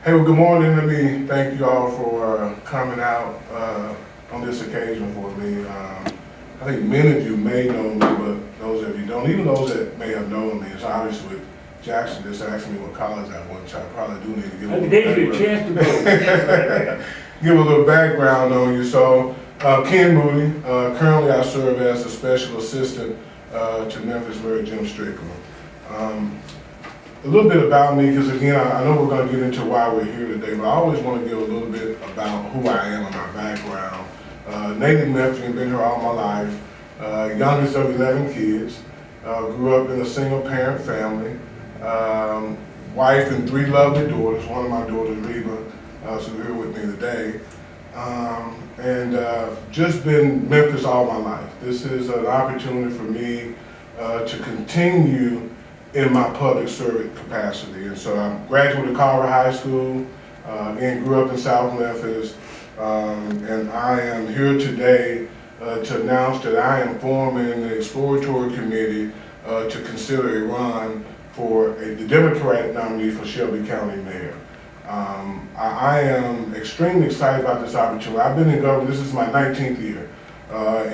Hey, well, good morning. Let me thank you all for coming out on this occasion for me. I think many of you may know me, but those of you don't, even those that may have known me, it's obviously with Jackson just asked me what college I went to. I probably do need to give a little Gave you a chance to go. give a little background on you. So, Ken Moody, currently I serve as a special assistant to Memphis Mayor Jim Strickland. A little bit about me, because again, I know we're going to get into why we're here today, but I always want to give a little bit about who I am and my background. Native Memphian, been here all my life, youngest of 11 kids, grew up in a single parent family, wife and 3 lovely daughters, one of my daughters, Reba, who's here with me today, and just been Memphis all my life. This is an opportunity for me to continue in my public service capacity. And so I graduated Carver High School, and grew up in South Memphis, and I am here today to announce that I am forming the exploratory committee to consider a run for the Democratic nominee for Shelby County Mayor. I am extremely excited about this opportunity. I've been in government, this is my 19th year,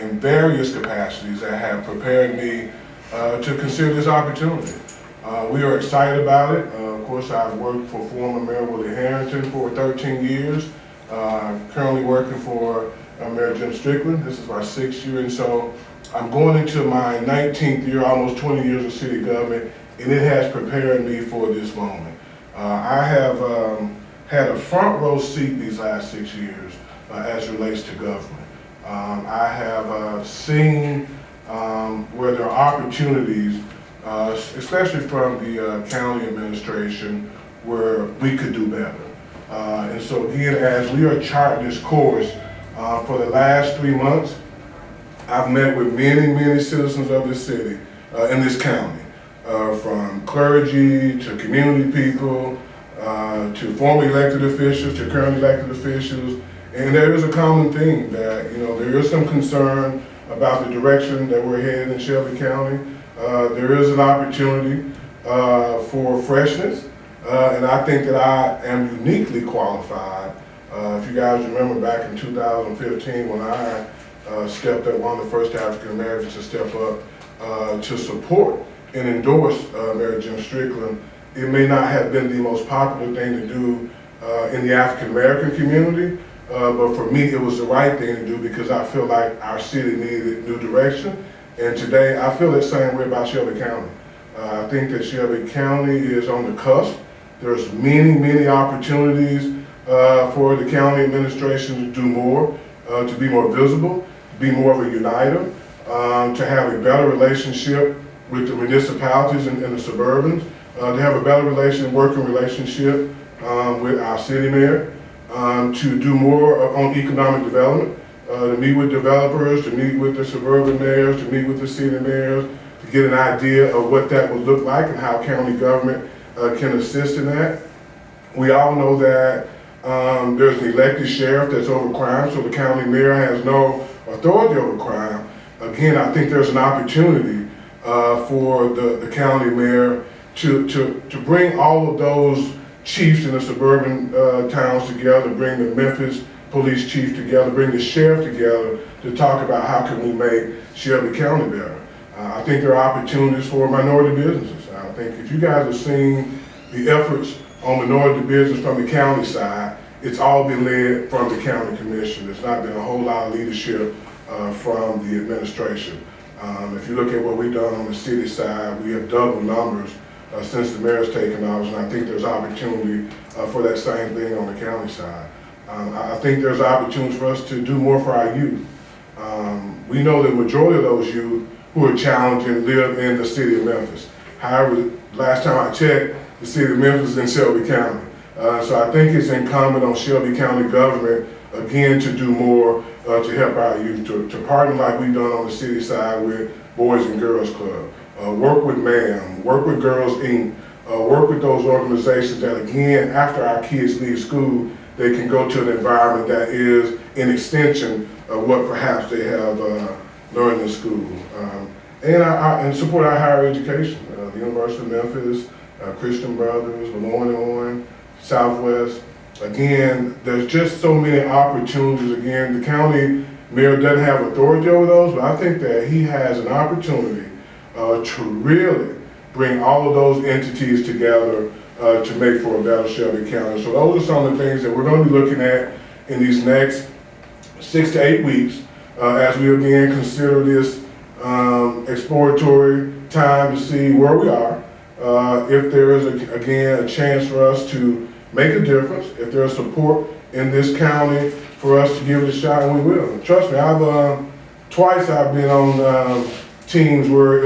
in various capacities that have prepared me to consider this opportunity. We are excited about it. Of course, I've worked for former Mayor Willie Harrington for 13 years. Currently working for Mayor Jim Strickland. This is my 6th year, and so I'm going into my 19th year, almost 20 years of city government, and it has prepared me for this moment. I have had a front row seat these last 6 years as it relates to government. I have seen where there are opportunities, especially from the county administration, where we could do better. And so again, as we are charting this course for the last 3 months, I've met with many citizens of this city, in this county, from clergy to community people, to former elected officials to current elected officials. And there is a common theme that, there is some concern about the direction that we're headed in Shelby County. There is an opportunity for freshness, and I think that I am uniquely qualified. If you guys remember back in 2015 when I stepped up, one of the first African Americans to step up to support and endorse Mayor Jim Strickland, it may not have been the most popular thing to do in the African American community, but for me it was the right thing to do because I feel like our city needed new direction. And today, I feel the same way about Shelby County. I think that Shelby County is on the cusp. There's many opportunities for the county administration to do more, to be more visible, to be more of a uniter, to have a better relationship with the municipalities and the suburbans, to have a better working relationship with our city mayor, to do more on economic development. To meet with developers, to meet with the suburban mayors, to meet with the city mayors, to get an idea of what that would look like and how county government can assist in that. We all know that there's an elected sheriff that's over crime, so the county mayor has no authority over crime. Again, I think there's an opportunity for the county mayor to bring all of those chiefs in the suburban towns together, bring the Memphis police chief together, bring the sheriff together to talk about how can we make Shelby County better. I think there are opportunities for minority businesses. I think if you guys have seen the efforts on minority business from the county side, it's all been led from the county commission. There's not been a whole lot of leadership from the administration. If you look at what we've done on the city side, we have doubled numbers since the mayor's taken office, and I think there's opportunity for that same thing on the county side. I think there's opportunities for us to do more for our youth. We know the majority of those youth who are challenging live in the city of Memphis. However, last time I checked, the city of Memphis is in Shelby County. So I think it's incumbent on Shelby County government, again, to do more to help our youth, to partner like we've done on the city side with Boys and Girls Club, work with MAM, work with Girls Inc., work with those organizations that, again, after our kids leave school, they can go to an environment that is an extension of what perhaps they have learned in school. And support our higher education. The University of Memphis, Christian Brothers, Lemoyne Owen, Southwest. Again, there's just so many opportunities. Again, the county mayor doesn't have authority over those, but I think that he has an opportunity to really bring all of those entities together to make for a better Shelby County. So those are some of the things that we're going to be looking at in these next 6 to 8 weeks as we again consider this exploratory time to see where we are. If there is, again, a chance for us to make a difference, if there's support in this county for us to give it a shot, and we will. Trust me, twice I've been on teams where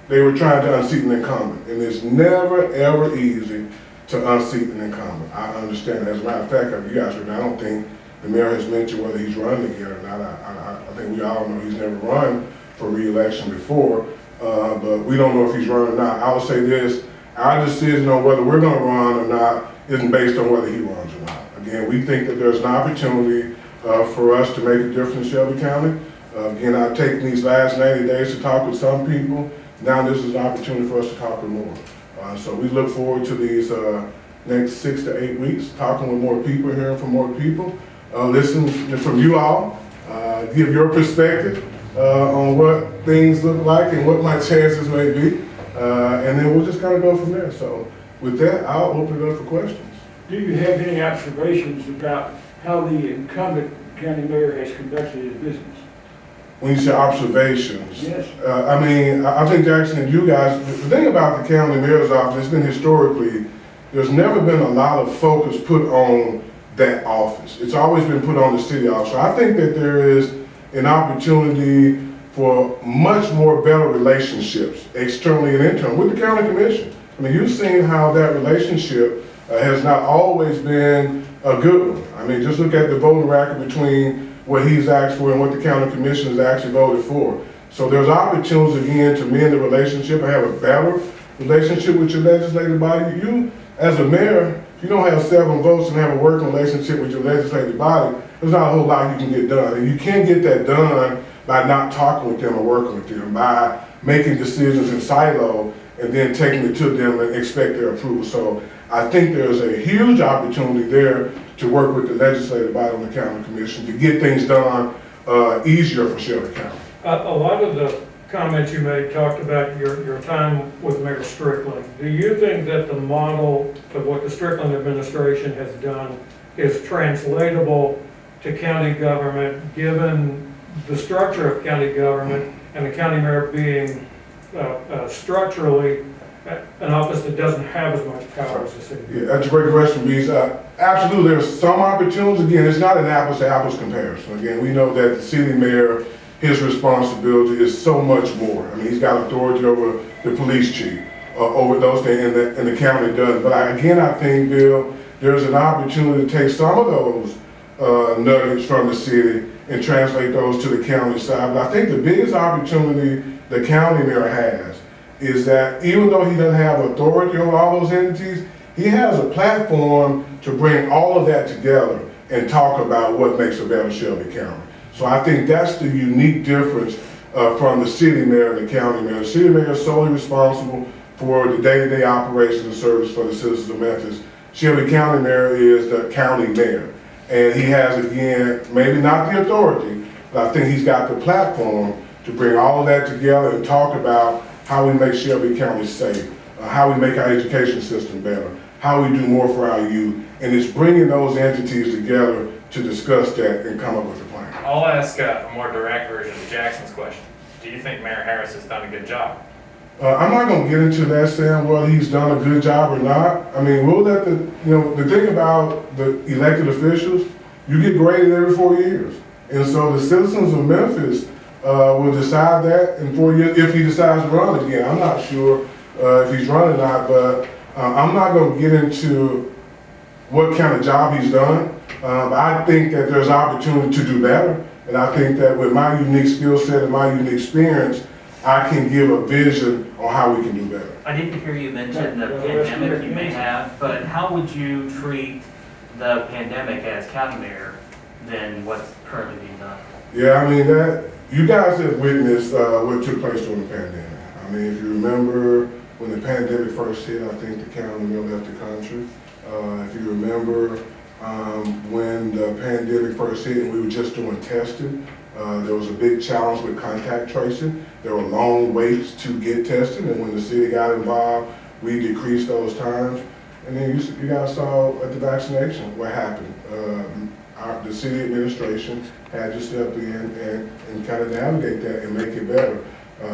they were trying to unseat an incumbent, and it's never ever easy to unseat an incumbent. I understand that. As a matter of fact, you guys remember, I don't think the mayor has mentioned whether he's running again or not. I think we all know he's never run for re-election before, but we don't know if he's running or not. I will say this, our decision on whether we're gonna run or not isn't based on whether he runs or not. Again, we think that there's an opportunity for us to make a difference in Shelby County. Again, I've taken these last 90 days to talk with some people. Now this is an opportunity for us to talk with more. So we look forward to these next 6 to 8 weeks, talking with more people, hearing from more people, listening from you all, give your perspective on what things look like and what my chances may be. And then we'll just kind of go from there. So with that, I'll open it up for questions. Do you have any observations about how the incumbent county mayor has conducted his business? When you say observations, Yes. I think Jackson and you guys, the thing about the county mayor's office, it's been historically, there's never been a lot of focus put on that office. It's always been put on the city office. So I think that there is an opportunity for much more better relationships, externally and internally, with the county commission. I mean, you've seen how that relationship has not always been a good one. I mean, just look at the voting record between what he's asked for and what the county commission has actually voted for. So there's opportunities again to mend the relationship and have a better relationship with your legislative body. You, as a mayor, if you don't have 7 votes and have a working relationship with your legislative body, there's not a whole lot you can get done. And you can't get that done by not talking with them or working with them, by making decisions in silo and then taking it to them and expect their approval. So I think there's a huge opportunity there to work with the legislative body on the county commission to get things done easier for Shelby County. A lot of the comments you made talked about your time with Mayor Strickland. Do you think that the model of what the Strickland administration has done is translatable to county government, given the structure of county government and the county mayor being structurally an office that doesn't have as much power as the city? Yeah, that's a great question, Bees. Absolutely, there's some opportunities. Again, it's not an apples to apples comparison. Again, we know that the city mayor, his responsibility is so much more. I mean, he's got authority over the police chief, over those things, and the county does. But I think, Bill, there's an opportunity to take some of those nuggets from the city and translate those to the county side. But I think the biggest opportunity the county mayor has is that even though he doesn't have authority over all those entities, he has a platform to bring all of that together and talk about what makes a better Shelby County. So I think that's the unique difference from the city mayor and the county mayor. The city mayor is solely responsible for the day-to-day operations and service for the citizens of Memphis. Shelby County mayor is the county mayor. And he has, again, maybe not the authority, but I think he's got the platform to bring all of that together and talk about how we make Shelby County safe, how we make our education system better, how we do more for our youth. And it's bringing those entities together to discuss that and come up with a plan. I'll ask a more direct version of Jackson's question. Do you think Mayor Harris has done a good job? I'm not going to get into that saying whether he's done a good job or not. I mean, we'll let the thing about the elected officials, you get graded every 4 years. And so the citizens of Memphis will decide that in 4 years if he decides to run again. I'm not sure if he's running or not, but I'm not going to get into what kind of job he's done. But I think that there's opportunity to do better. And I think that with my unique skill set and my unique experience, I can give a vision on how we can do better. I didn't hear you mention the pandemic you may have, but how would you treat the pandemic as county mayor than what's currently being done? Yeah, I mean, that you guys have witnessed what took place during the pandemic. I mean, if you remember when the pandemic first hit, I think the county mayor left the country. If you remember, when the pandemic first hit and we were just doing testing, there was a big challenge with contact tracing. There were long waits to get tested, and when the city got involved, we decreased those times. And then you guys saw at the vaccination what happened. The city administration had to step in and kind of navigate that and make it better.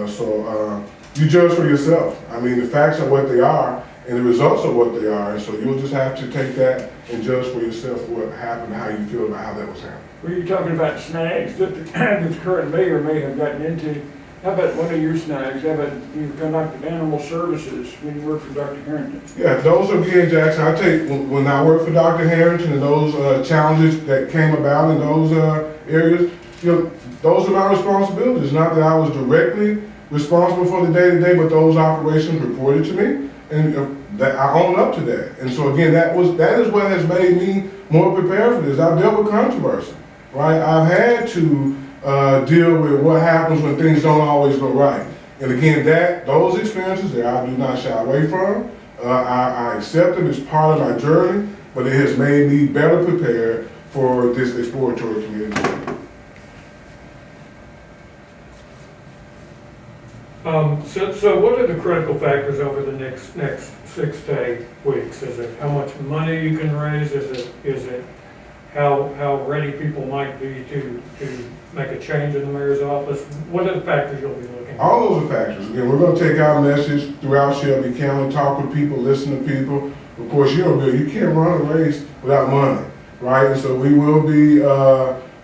So you judge for yourself. I mean, the facts are what they are, and the results are what they are. And so you'll just have to take that and judge for yourself what happened, how you feel about how that was handled. Were you talking about snags that the current mayor may have gotten into? How about one of your snags? How about you conducted animal services when you worked for Dr. Harrington? Yeah, those are again, Jackson. I take when I worked for Dr. Harrington and those challenges that came about in those areas. You know, those are my responsibilities. Not that I was directly responsible for the day-to-day, but those operations reported to me, and that I own up to that. And so again, that is what has made me more prepared for this. I've dealt with controversy, right? I've had to deal with what happens when things don't always go right. And again, those experiences that I do not shy away from, I accept them as part of my journey, but it has made me better prepared for this exploratory community. So what are the critical factors over the next 6 to 8 weeks? Is it how much money you can raise? Is it how ready people might be to make a change in the mayor's office? What are the factors you'll be looking at? All those are factors. Again, we're going to take our message throughout Shelby County, talk with people, listen to people. Of course, you know, Bill, you can't run a race without money, right? And so we will be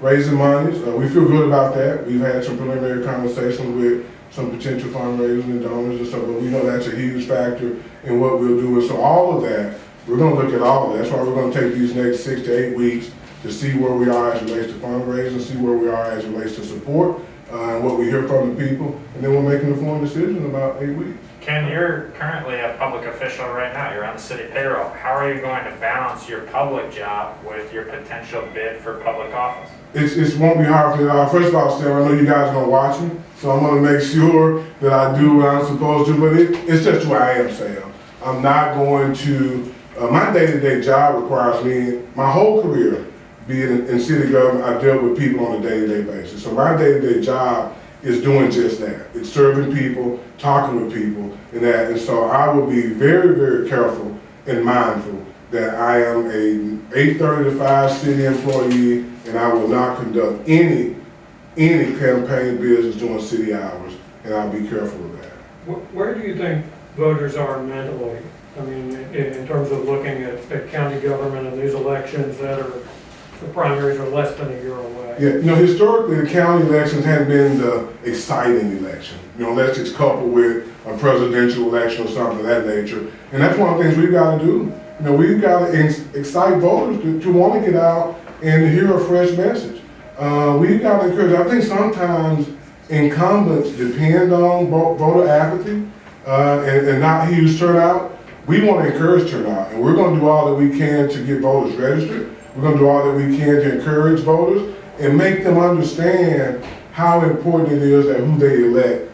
raising monies. We feel good about that. We've had some preliminary conversations with some potential fundraisers and donors and stuff, but we know that's a huge factor in what we'll do. And so all of that, we're going to look at all of that. That's why we're going to take these next 6 to 8 weeks to see where we are as it relates to fundraising, see where we are as it relates to support, and what we hear from the people, and then we'll make an informed decision in about 8 weeks. Ken, you're currently a public official right now. You're on the city payroll. How are you going to balance your public job with your potential bid for public office? It won't be hard for me. First of all, Sam, I know you guys are going to watch me, so I'm going to make sure that I do what I'm supposed to, but it's just who I am, Sam. I'm not going to, my day-to-day job requires me, my whole career, being in city government, I deal with people on a day-to-day basis. So my day-to-day job is doing just that. It's serving people, talking with people, and that. And so I will be very, very careful and mindful that I am a 8:30 to 5 city employee, and I will not conduct any campaign business during city hours, and I'll be careful of that. Where do you think voters are mentally? I mean, in terms of looking at county government and these elections that are, the primaries are less than a year away. Yeah, you know, historically, the county elections have been the exciting election, you know, unless it's coupled with a presidential election or something of that nature. And that's one of the things we've got to do. You know, we've got to excite voters to want to get out and to hear a fresh message. We've got to encourage, I think sometimes incumbents depend on voter apathy and not huge turnout. We want to encourage turnout, and we're going to do all that we can to get voters registered. We're going to do all that we can to encourage voters and make them understand how important it is that who they elect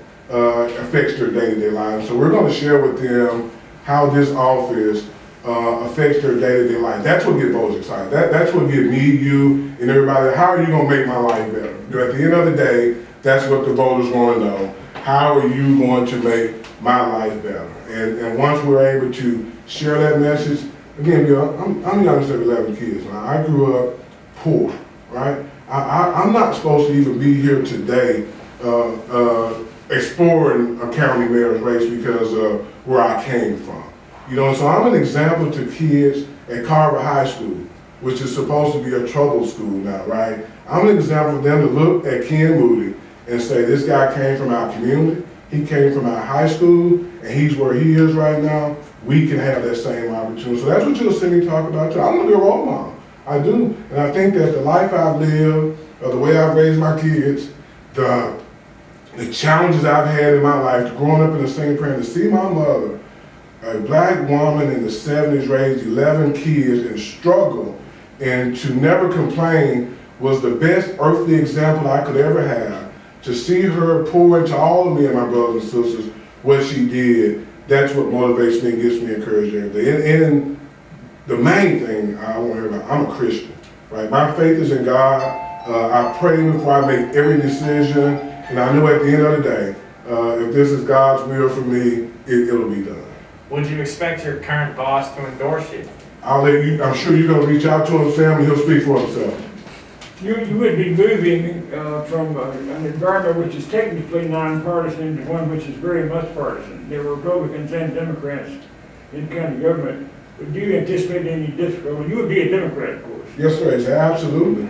affects their day-to-day lives. So we're going to share with them how this office affects their day-to-day life. That's what gets voters excited. That's what gets me, you, and everybody. How are you going to make my life better? At the end of the day, that's what the voters want to know. How are you going to make my life better? And once we're able to share that message, again, Bill, I'm the youngest of 11 kids. Now, I grew up poor, right? I'm not supposed to even be here today exploring a county mayor's race because of where I came from. You know, so I'm an example to kids at Carver High School, which is supposed to be a troubled school now, right? I'm an example for them to look at Ken Moody and say, this guy came from our community, he came from our high school, and he's where he is right now. We can have that same opportunity. So that's what you'll see me talk about too. I'm gonna be a role model. I do. And I think that the life I've lived, the way I've raised my kids, the challenges I've had in my life, growing up in the same parent, to see my mother, a black woman in the 70s, raised 11 kids and struggle, and to never complain was the best earthly example I could ever have. To see her pour into all of me and my brothers and sisters what she did, that's what motivates me and gives me encouragement every day. And the main thing I want to hear about, I'm a Christian, right? My faith is in God. I pray before I make every decision, and I know at the end of the day, if this is God's will for me, it'll be done. Would you expect your current boss to endorse you? I'm sure you're gonna reach out to him, Sam, and he'll speak for himself. You would be moving from an environment which is technically nonpartisan to one which is very much partisan. There were Republicans and Democrats in county government. Would you anticipate any difficulty? You would be a Democrat, of course. Yes, sir, absolutely.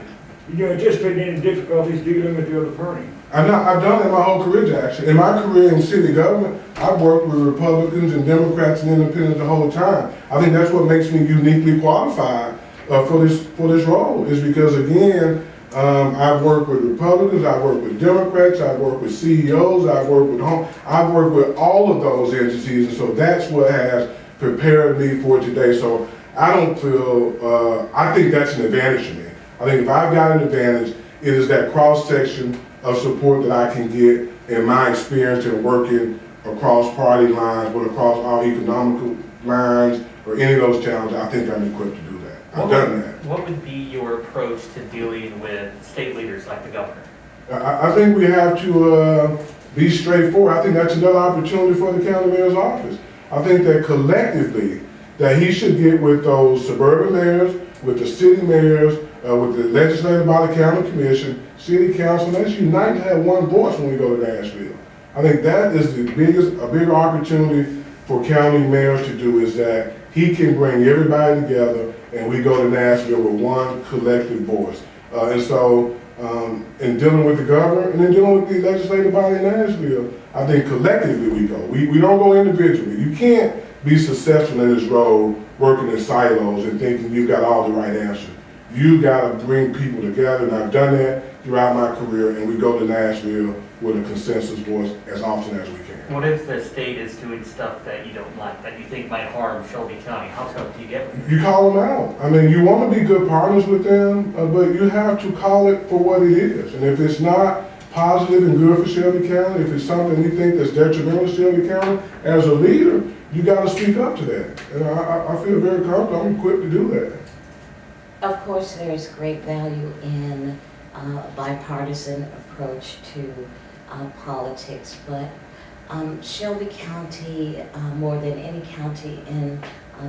Would you anticipate any difficulties dealing with the other party? I've done it my whole career, Jackson. In my career in city government, I've worked with Republicans and Democrats and independents the whole time. I think that's what makes me uniquely qualified for this role, is because, again, I've worked with Republicans, I've worked with Democrats, I've worked with CEOs, I've worked with all of those entities, and so that's what has prepared me for today. So I don't feel, I think that's an advantage to me. I think if I've got an advantage, it is that cross-section of support that I can get in my experience in working across party lines, but across all economical lines, or any of those challenges. I think I'm equipped to do that. I've done that. What would be your approach to dealing with state leaders like the governor? I think we have to be straightforward. I think that's another opportunity for the county mayor's office. I think that collectively, that he should get with those suburban mayors, with the city mayors, with the legislative body, county commission, city council. Let's unite to have one voice when we go to Nashville. I think that is a bigger opportunity for county mayors to do, is that he can bring everybody together and we go to Nashville with one collective voice. And so, in dealing with the governor and in dealing with the legislative body in Nashville, I think collectively we go. We don't go individually. You can't be successful in this role working in silos and thinking you've got all the right answers. You got to bring people together, and I've done that throughout my career, and we go to Nashville with a consensus voice as often as we can. What if the state is doing stuff that you don't like, that you think might harm Shelby County? How tough do you get with it? You call them out. I mean, you want to be good partners with them, but you have to call it for what it is. And if it's not positive and good for Shelby County, if it's something you think that's detrimental to Shelby County, as a leader, you got to speak up to that. And I feel very comfortable. I'm equipped to do that. Of course, there is great value in a bipartisan approach to politics, but Shelby County, more than any county in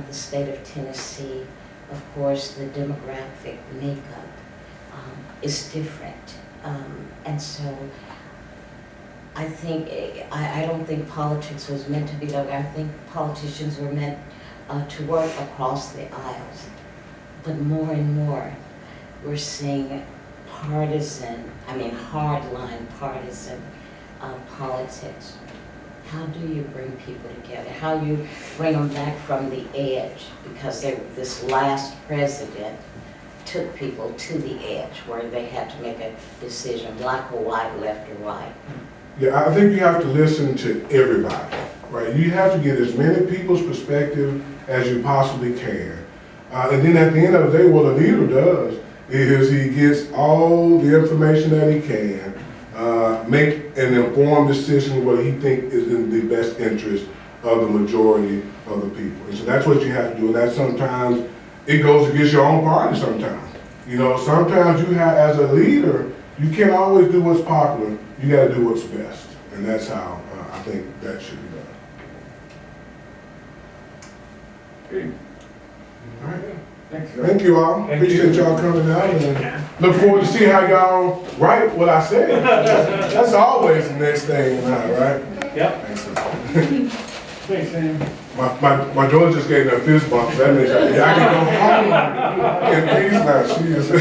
the state of Tennessee, of course, the demographic makeup is different. And so I don't think politics was meant to be done. I think politicians were meant to work across the aisles. But more and more, we're seeing hardline partisan politics. How do you bring people together? How you bring them back from the edge? Because this last president took people to the edge where they had to make a decision, black or white, left or right. Yeah, I think you have to listen to everybody, right? You have to get as many people's perspective as you possibly can. And then at the end of the day, what a leader does is he gets all the information that he can, make an informed decision what he thinks is in the best interest of the majority of the people. And so that's what you have to do. And that sometimes it goes against your own party sometimes. You know, sometimes you have, as a leader, you can't always do what's popular. You got to do what's best. And that's how I think that should be done. Okay. All right. Thanks, Thank you all. Thank Appreciate you. y'all coming out, and look forward to see how y'all write what I said. That's always the next thing, right? Yep. Thanks. Thanks, Sam. My daughter just gave me a fist bump, so that means I can go home in peace now. She is.